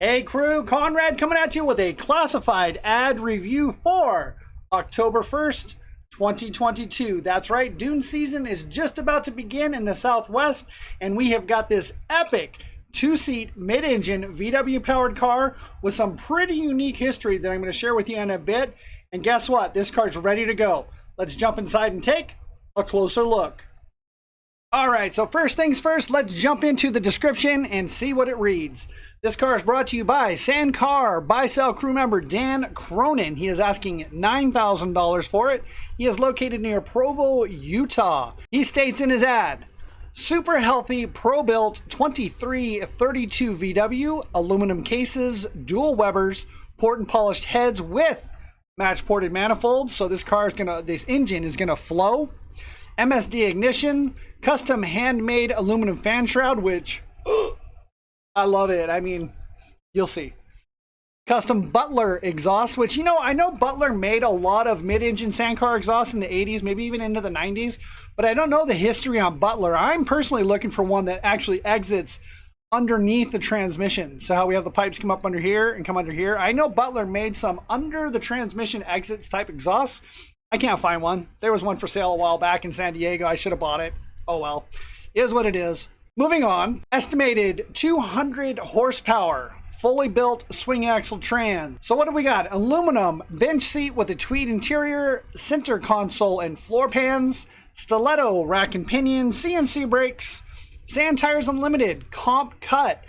Hey crew, Conrad coming at you with a classified ad review for October 1st, 2022. That's right, Dune season is just about to begin in the Southwest, and we have got this epic two-seat mid-engine VW powered car with some pretty unique history that I'm going to share with you in a bit. And guess what? This car's ready to go. Let's jump inside and take a closer look. All right, so first things first, let's jump into the description and see what it reads. This car is brought to you by Sandcar buy-sell crew member Dan Cronin. He is asking $9,000 for it. He is located near Provo, Utah. He states in his ad, super healthy, pro-built 2332 VW, aluminum cases, dual Webers, port and polished heads with match-ported manifolds. So this engine is gonna flow. MSD ignition, custom handmade aluminum fan shroud, which I love it. I mean, you'll see. Custom Butler exhaust, which, I know Butler made a lot of mid-engine Sandcar exhausts in the 80s, maybe even into the 90s, but I don't know the history on Butler. I'm personally looking for one that actually exits underneath the transmission. So how we have the pipes come up under here and come under here. I know Butler made some under the transmission exits type exhausts. I can't find one. There was one for sale a while back in San Diego. I should have bought it. Oh well. It is what it is. Moving on. Estimated 200 horsepower. Fully built swing axle trans. So what do we got? Aluminum bench seat with a tweed interior, center console and floor pans, stiletto rack and pinion, CNC brakes, sand tires unlimited, comp cut.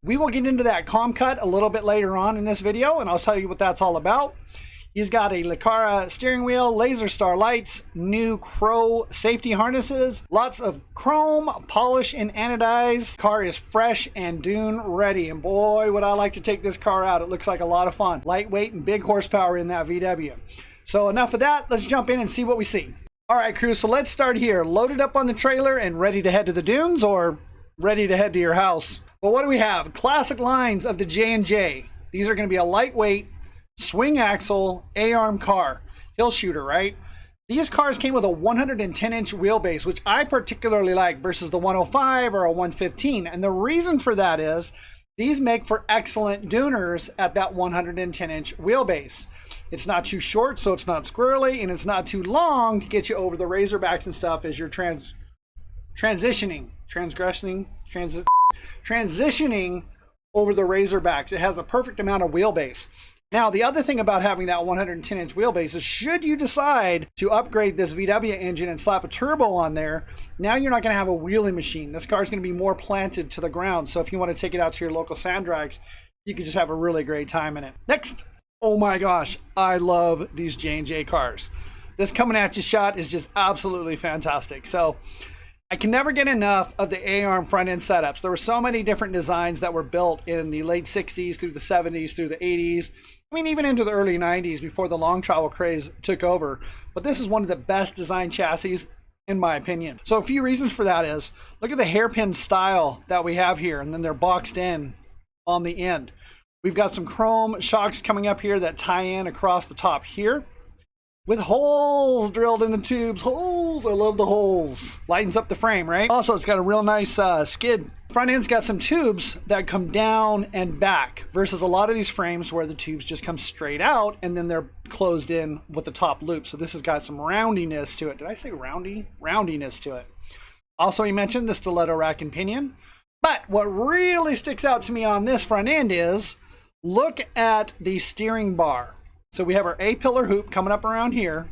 We will get into that comp cut a little bit later on in this video, and I'll tell you what that's all about. He's got a Leccara steering wheel, laser star lights, new Crow safety harnesses, lots of chrome, polish, and anodize. Car is fresh and dune ready. And boy, would I like to take this car out. It looks like a lot of fun. Lightweight and big horsepower in that VW. So enough of that. Let's jump in and see what we see. All right, crew. So let's start here. Loaded up on the trailer and ready to head to the dunes, or ready to head to your house. Well, what do we have? Classic lines of the J&J. These are going to be a lightweight swing axle A-arm car, hill shooter, right? These cars came with a 110-inch wheelbase, which I particularly like versus the 105 or a 115. And the reason for that is these make for excellent duners at that 110-inch wheelbase. It's not too short, so it's not squirrely, and it's not too long to get you over the razorbacks and stuff as you're transitioning over the razorbacks. It has a perfect amount of wheelbase. Now, the other thing about having that 110-inch wheelbase is should you decide to upgrade this VW engine and slap a turbo on there, now you're not going to have a wheeling machine. This car is going to be more planted to the ground. So if you want to take it out to your local sand drags, you can just have a really great time in it. Next. Oh my gosh, I love these J&J cars. This coming at you shot is just absolutely fantastic. So I can never get enough of the A-arm front end setups. There were so many different designs that were built in the late 60s through the 70s through the 80s. I mean, even into the early 90s before the long travel craze took over. But this is one of the best design chassis in my opinion. So a few reasons for that is, look at the hairpin style that we have here, and then they're boxed in on the end. We've got some chrome shocks coming up here that tie in across the top here, with holes drilled in the tubes. Holes, I love the holes. Lightens up the frame, right? Also, it's got a real nice skid. Front end's got some tubes that come down and back versus a lot of these frames where the tubes just come straight out and then they're closed in with the top loop. So this has got some roundiness to it. Did I say roundy? Roundiness to it. Also, he mentioned the stiletto rack and pinion. But what really sticks out to me on this front end is, look at the steering bar. So we have our A-pillar hoop coming up around here.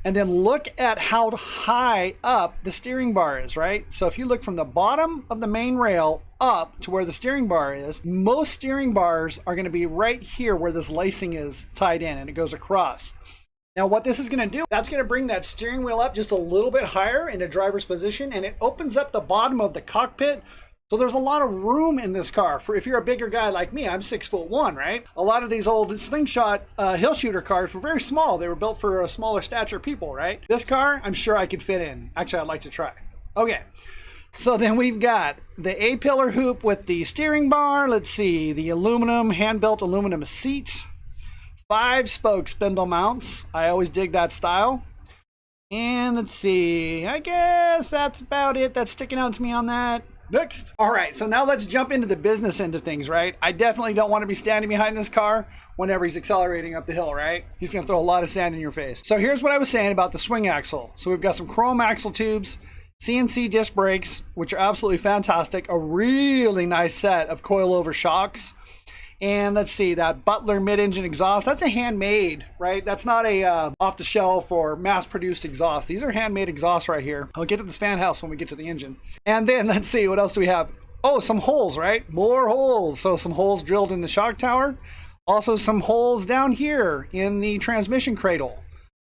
And then look at how high up the steering bar is, right? So if you look from the bottom of the main rail up to where the steering bar is, most steering bars are going to be right here where this lacing is tied in and it goes across. Now what this is going to do, that's going to bring that steering wheel up just a little bit higher into driver's position, and it opens up the bottom of the cockpit. So there's a lot of room in this car. For if you're a bigger guy like me, I'm 6'1", right? A lot of these old slingshot hill shooter cars were very small. They were built for a smaller stature people, right? This car, I'm sure I could fit in. Actually, I'd like to try. Okay, so then we've got the A-pillar hoop with the steering bar. Let's see, the aluminum, hand-built aluminum seat. 5-spoke spindle mounts. I always dig that style. And let's see, I guess that's about it that's sticking out to me on that. Next. All right, so now let's jump into the business end of things, right? I definitely don't want to be standing behind this car whenever he's accelerating up the hill, right? He's going to throw a lot of sand in your face. So here's what I was saying about the swing axle. So we've got some chrome axle tubes, CNC disc brakes, which are absolutely fantastic, a really nice set of coilover shocks. And let's see, that Butler mid-engine exhaust, that's a handmade, right? That's not a off-the-shelf or mass-produced exhaust. These are handmade exhausts right here. I'll get to this fan house when we get to the engine. And then let's see, what else do we have? Oh, some holes, right? More holes. So some holes drilled in the shock tower. Also some holes down here in the transmission cradle.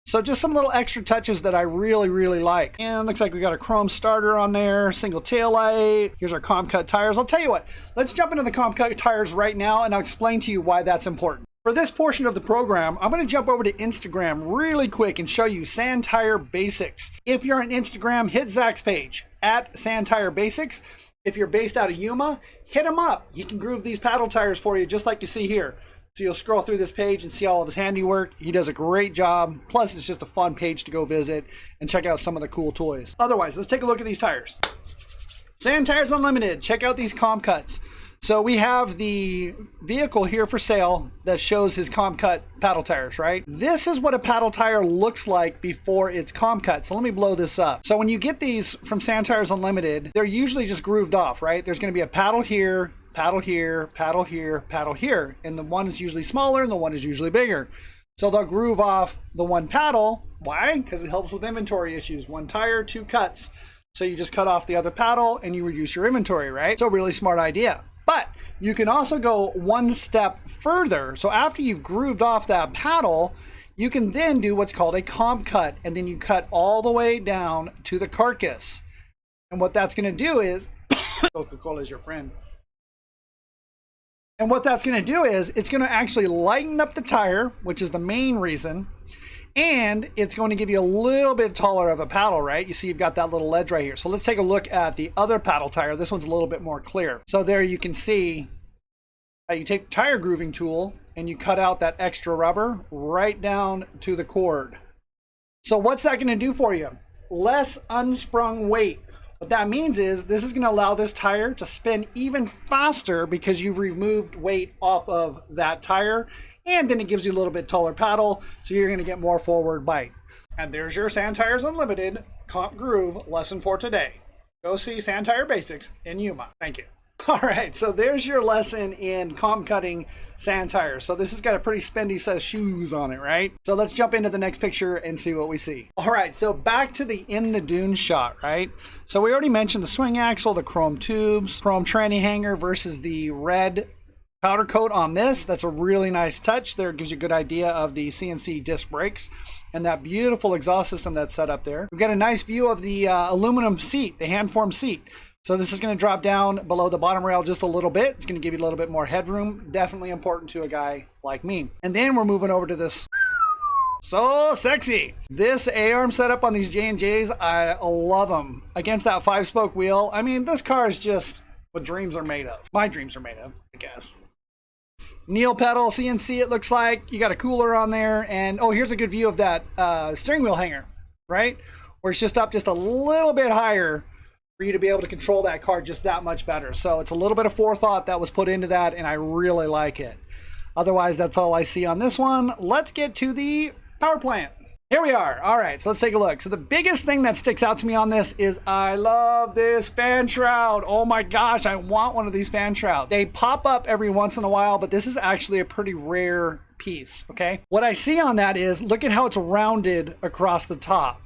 So just some little extra touches that I really, really like. And looks like we got a chrome starter on there, single tail light. Here's our comp cut tires. I'll tell you what, let's jump into the comp cut tires right now and I'll explain to you why that's important. For this portion of the program, I'm going to jump over to Instagram really quick and show you Sand Tire Basics. If you're on Instagram, hit Zach's page at Sand Tire Basics. If you're based out of Yuma, hit him up. He can groove these paddle tires for you just like you see here. So you'll scroll through this page and see all of his handiwork. He does a great job. Plus, it's just a fun page to go visit and check out some of the cool toys. Otherwise, let's take a look at these tires. Sand Tires Unlimited. Check out these comp cuts. So we have the vehicle here for sale that shows his comp cut paddle tires, right? This is what a paddle tire looks like before it's comp cut. So let me blow this up. So when you get these from Sand Tires Unlimited, they're usually just grooved off, right? There's going to be a paddle here, paddle here, paddle here, paddle here. And the one is usually smaller and the one is usually bigger. So they'll groove off the one paddle. Why? Because it helps with inventory issues. One tire, two cuts. So you just cut off the other paddle and you reduce your inventory, right? So really smart idea. But you can also go one step further. So after you've grooved off that paddle, you can then do what's called a comp cut. And then you cut all the way down to the carcass. And what that's going to do is, Coca-Cola is your friend. And what that's going to do is it's going to actually lighten up the tire, which is the main reason. And it's going to give you a little bit taller of a paddle, right? You see you've got that little ledge right here. So let's take a look at the other paddle tire. This one's a little bit more clear. So there you can see how you take the tire grooving tool and you cut out that extra rubber right down to the cord. So what's that going to do for you? Less unsprung weight. What that means is this is going to allow this tire to spin even faster because you've removed weight off of that tire. And then it gives you a little bit taller paddle, so you're going to get more forward bite. And there's your Sand Tires Unlimited Comp Groove lesson for today. Go see Sand Tire Basics in Yuma. Thank you. All right, so there's your lesson in comp cutting sand tires. So this has got a pretty spendy set of shoes on it, right? So let's jump into the next picture and see what we see. All right, so back to the in the dune shot, right? So we already mentioned the swing axle, the chrome tubes, chrome tranny hanger versus the red powder coat on this. That's a really nice touch there. It gives you a good idea of the CNC disc brakes and that beautiful exhaust system that's set up there. We've got a nice view of the aluminum seat, the hand formed seat. So this is going to drop down below the bottom rail just a little bit. It's going to give you a little bit more headroom. Definitely important to a guy like me. And then we're moving over to this. So sexy. This A-arm setup on these J&Js, I love them. Against that 5-spoke wheel. I mean, this car is just what dreams are made of. My dreams are made of, I guess. Needle pedal, CNC it looks like. You got a cooler on there. And oh, here's a good view of that steering wheel hanger, right? Where it's just up just a little bit higher for you to be able to control that car just that much better. So it's a little bit of forethought that was put into that, and I really like it. Otherwise, that's all I see on this one. Let's get to the power plant. Here we are. All right, so let's take a look. So the biggest thing that sticks out to me on this is I love this fan shroud. Oh my gosh, I want one of these fan shrouds. They pop up every once in a while, but this is actually a pretty rare piece, okay? What I see on that is, look at how it's rounded across the top.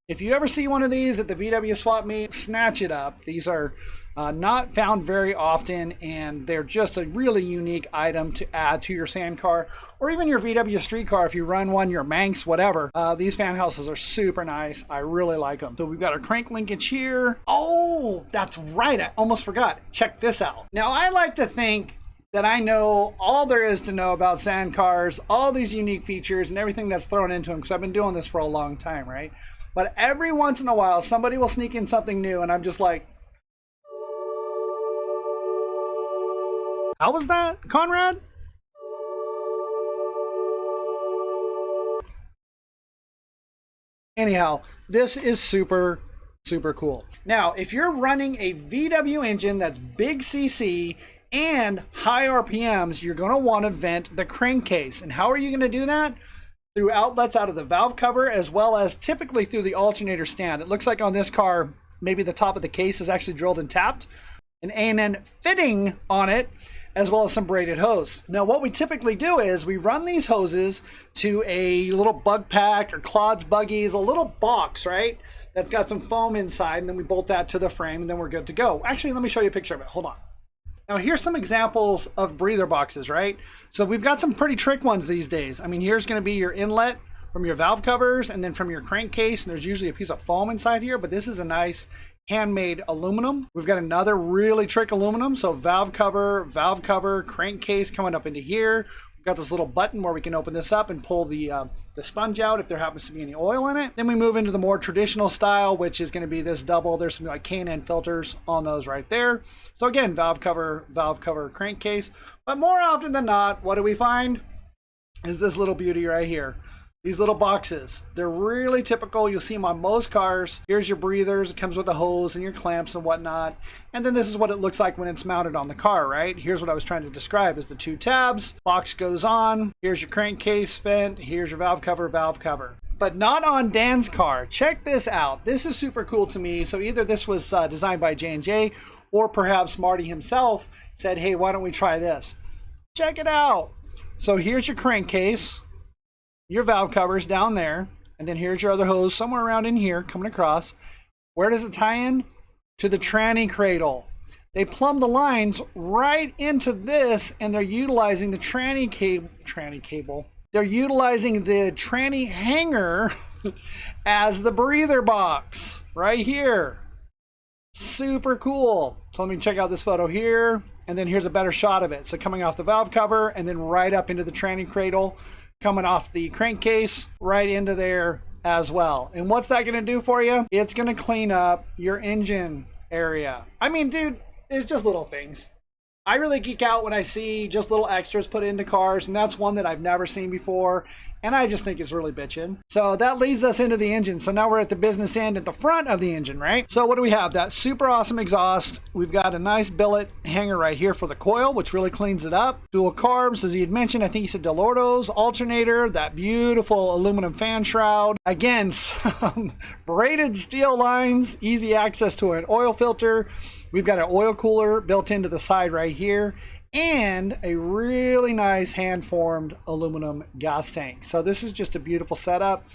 If you ever see one of these at the VW swap meet, snatch it up. These are not found very often, and they're just a really unique item to add to your sand car or even your VW street car if you run one, your Manx, whatever. These fan houses are super nice. I really like them. So we've got our crank linkage here. Oh, that's right. I almost forgot. Check this out. Now, I like to think that I know all there is to know about sand cars, all these unique features and everything that's thrown into them because I've been doing this for a long time, right? But every once in a while, somebody will sneak in something new, and I'm just like, how was that, Conrad? Anyhow, this is super, Super cool. Now, if you're running a VW engine that's big CC and high RPMs, you're going to want to vent the crankcase. And how are you going to do that? Through outlets out of the valve cover, as well as typically through the alternator stand. It looks like on this car, maybe the top of the case is actually drilled and tapped. An A&N fitting on it, as well as some braided hose. Now, what we typically do is we run these hoses to a little bug pack or Claude's Buggies, a little box, right? That's got some foam inside, and then we bolt that to the frame, and then we're good to go. Actually, let me show you a picture of it. Hold on. Now, here's some examples of breather boxes, right? So we've got some pretty trick ones these days. I mean, here's going to be your inlet from your valve covers, and then from your crankcase, and there's usually a piece of foam inside here, but this is a nice handmade aluminum. We've got another really trick aluminum, so valve cover, crankcase coming up into here. Got this little button where we can open this up and pull the sponge out if there happens to be any oil in it. Then we move into the more traditional style, which is going to be this double. There's some like K&N filters on those right there. So again, valve cover, crankcase. But more often than not, what do we find? Is this little beauty right here. These little boxes, they're really typical. You'll see them on most cars. Here's your breathers. It comes with a hose and your clamps and whatnot. And then this is what it looks like when it's mounted on the car, right? Here's what I was trying to describe is the two tabs. Box goes on. Here's your crankcase vent. Here's your valve cover. But not on Dan's car. Check this out. This is super cool to me. So either this was designed by J&J or perhaps Marty himself said, hey, why don't we try this? Check it out. So here's your crankcase. Your valve covers down there, and then here's your other hose somewhere around in here coming across. Where does it tie in? To the tranny cradle. They plumb the lines right into this, and they're utilizing the tranny cable. They're utilizing the tranny hanger as the breather box right here. Super cool. So let me check out this photo here, and then here's a better shot of it. So coming off the valve cover and then right up into the tranny cradle, coming off the crankcase right into there as well. And what's that going to do for you? It's going to clean up your engine area. I mean, dude, it's just little things. I really geek out when I see just little extras put into cars, and that's one that I've never seen before, and I just think it's really bitchin'. So that leads us into the engine. So now we're at the business end at the front of the engine, right? So what do we have? That super awesome exhaust. We've got a nice billet hanger right here for the coil, which really cleans it up. Dual carbs, as he had mentioned, I think he said Delorto's alternator, that beautiful aluminum fan shroud. Again, some braided steel lines, easy access to an oil filter. We've got an oil cooler built into the side right here, and a really nice hand-formed aluminum gas tank. So this is just a beautiful setup.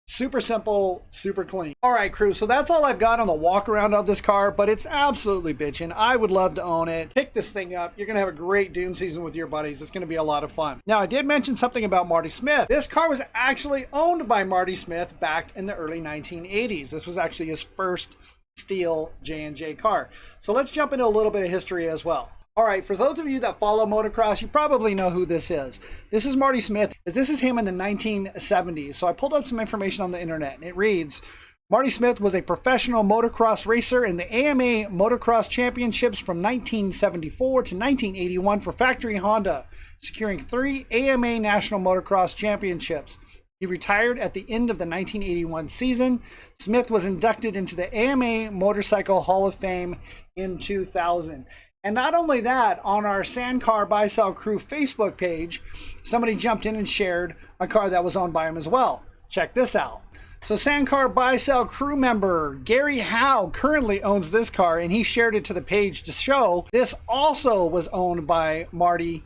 Super simple, super clean. All right, crew, so that's all I've got on the walk around of this car, but it's absolutely bitchin'. I would love to own it. Pick this thing up. You're gonna have a great dune season with your buddies. It's gonna be a lot of fun. Now, I did mention something about Marty Smith. This car was actually owned by Marty Smith back in the early 1980s. This was actually his first steel J&J car. So let's jump into a little bit of history as well. All right, for those of you that follow motocross, you probably know who this is. This is Marty Smith. This is him in the 1970s. So I pulled up some information on the internet, and it reads, Marty Smith was a professional motocross racer in the AMA Motocross Championships from 1974 to 1981 for Factory Honda, securing 3 AMA National Motocross Championships. He retired at the end of the 1981 season. Smith was inducted into the AMA Motorcycle Hall of Fame in 2000. And not only that, on our Sandcar Buy Sell Crew Facebook page, somebody jumped in and shared a car that was owned by him as well. Check this out. So Sandcar Buy Sell Crew member Gary Howe currently owns this car, and he shared it to the page to show this also was owned by Marty.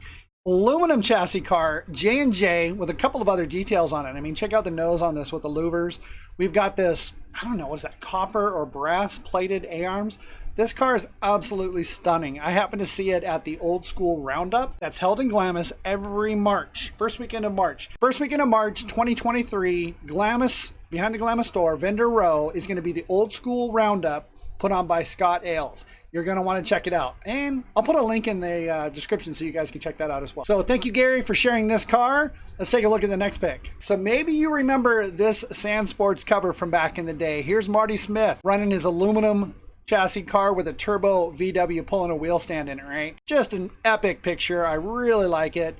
Aluminum chassis car, J&J, with a couple of other details on it. I mean, check out the nose on this with the louvers. We've got this, I don't know, what is that, copper or brass plated A-arms? This car is absolutely stunning. I happen to see it at the Old School Roundup that's held in Glamis every March, first weekend of March. First weekend of March 2023, Glamis, behind the Glamis store, Vendor Row, is going to be the Old School Roundup put on by Scott Ailes. You're going to want to check it out. And I'll put a link in the description so you guys can check that out as well. So thank you, Gary, for sharing this car. Let's take a look at the next pick. So maybe you remember this Sand Sports cover from back in the day. Here's Marty Smith running his aluminum chassis car with a turbo VW pulling a wheel stand in it, right? Just an epic picture. I really like it.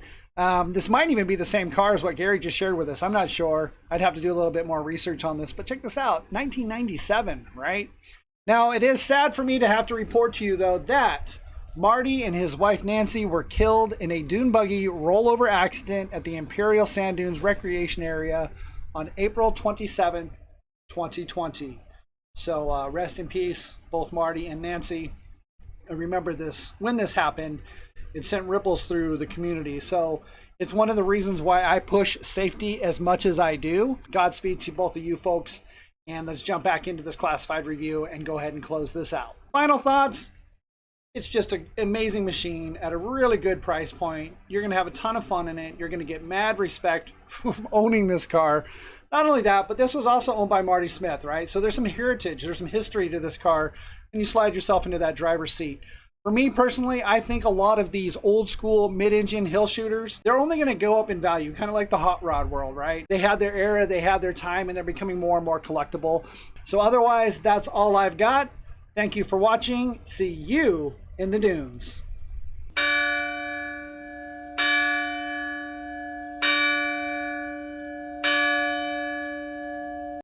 This might even be the same car as what Gary just shared with us. I'm not sure. I'd have to do a little bit more research on this, but check this out. 1997, right? Now, it is sad for me to have to report to you, though, that Marty and his wife Nancy were killed in a dune buggy rollover accident at the Imperial Sand Dunes Recreation Area on April 27, 2020. So rest in peace, both Marty and Nancy. And remember this, when this happened, it sent ripples through the community. So it's one of the reasons why I push safety as much as I do. Godspeed to both of you folks. And let's jump back into this classified review and go ahead and close this out. Final thoughts. It's just an amazing machine at a really good price point. You're going to have a ton of fun in it. You're going to get mad respect from owning this car. Not only that, but this was also owned by Marty Smith, right? So there's some heritage, there's some history to this car, and you slide yourself into that driver's seat. For me personally, I think a lot of these old school mid-engine hill shooters, they're only going to go up in value, kind of like the hot rod world, right? They had their era, they had their time, and they're becoming more and more collectible. So otherwise, that's all I've got. Thank you for watching. See you in the dunes.